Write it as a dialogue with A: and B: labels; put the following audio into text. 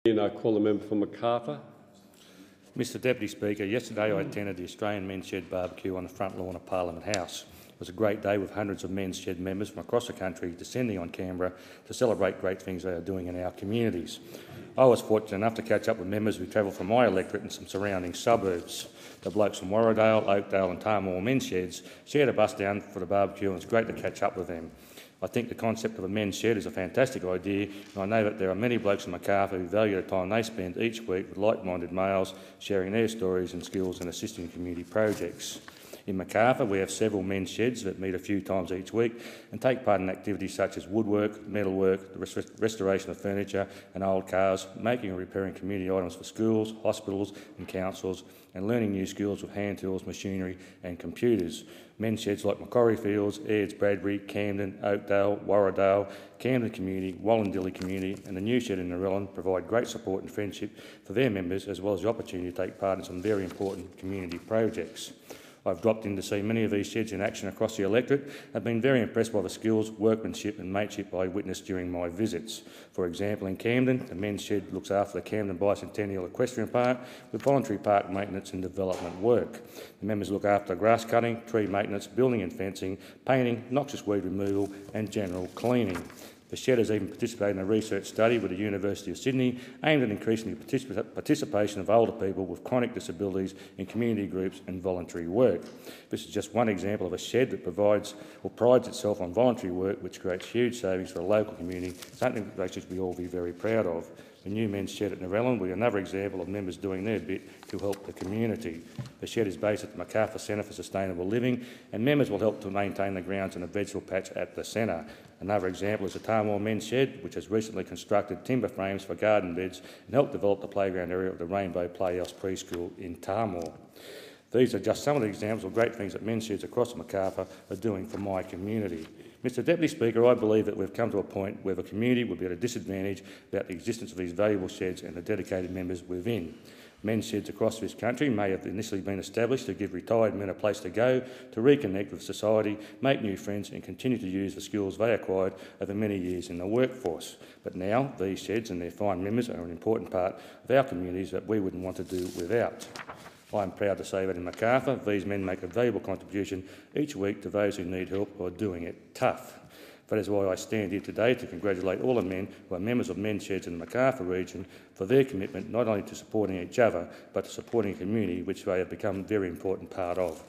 A: And I call the member for Macarthur.
B: Mr Deputy Speaker, yesterday I attended the Australian Men's Shed barbecue on the front lawn of Parliament House. It was a great day with hundreds of Men's Shed members from across the country descending on Canberra to celebrate great things they are doing in our communities. I was fortunate enough to catch up with members who travelled from my electorate and some surrounding suburbs. The blokes from Warradale, Oakdale and Tarmore Men's Sheds shared a bus down for the barbecue and it was great to catch up with them. I think the concept of a men's shed is a fantastic idea, and I know that there are many blokes in Macarthur who value the time they spend each week with like-minded males, sharing their stories and skills and assisting community projects. In Macarthur, we have several men's sheds that meet a few times each week and take part in activities such as woodwork, metalwork, the restoration of furniture and old cars, making and repairing community items for schools, hospitals and councils, and learning new skills with hand tools, machinery and computers. Men's sheds like Macquarie Fields, Airds-Bradbury, Camden, Oakdale, Warradale, Camden Community, Wollondilly Community and the new shed in Narellan provide great support and friendship for their members, as well as the opportunity to take part in some very important community projects. I've dropped in to see many of these sheds in action across the electorate and have been very impressed by the skills, workmanship and mateship I witnessed during my visits. For example, in Camden, the men's shed looks after the Camden Bicentennial Equestrian Park with voluntary park maintenance and development work. The members look after grass cutting, tree maintenance, building and fencing, painting, noxious weed removal and general cleaning. The shed has even participated in a research study with the University of Sydney aimed at increasing the participation of older people with chronic disabilities in community groups and voluntary work. This is just one example of a shed that prides itself on voluntary work, which creates huge savings for the local community, something that they should be all be very proud of. The new men's shed at Narellan will be another example of members doing their bit to help the community. The shed is based at the Macarthur Centre for Sustainable Living and members will help to maintain the grounds and a vegetable patch at the centre. Another example is the Tarmore Men's Shed, which has recently constructed timber frames for garden beds and helped develop the playground area of the Rainbow Playhouse Preschool in Tarmore. These are just some of the examples of great things that men's sheds across Macarthur are doing for my community. Mr Deputy Speaker, I believe that we've come to a point where the community would be at a disadvantage about the existence of these valuable sheds and the dedicated members within. Men's sheds across this country may have initially been established to give retired men a place to go, to reconnect with society, make new friends and continue to use the skills they acquired over many years in the workforce. But now these sheds and their fine members are an important part of our communities that we wouldn't want to do without. I am proud to say that in Macarthur, these men make a valuable contribution each week to those who need help or are doing it tough. That is why I stand here today to congratulate all the men who are members of men's sheds in the Macarthur region for their commitment not only to supporting each other but to supporting a community which they have become a very important part of.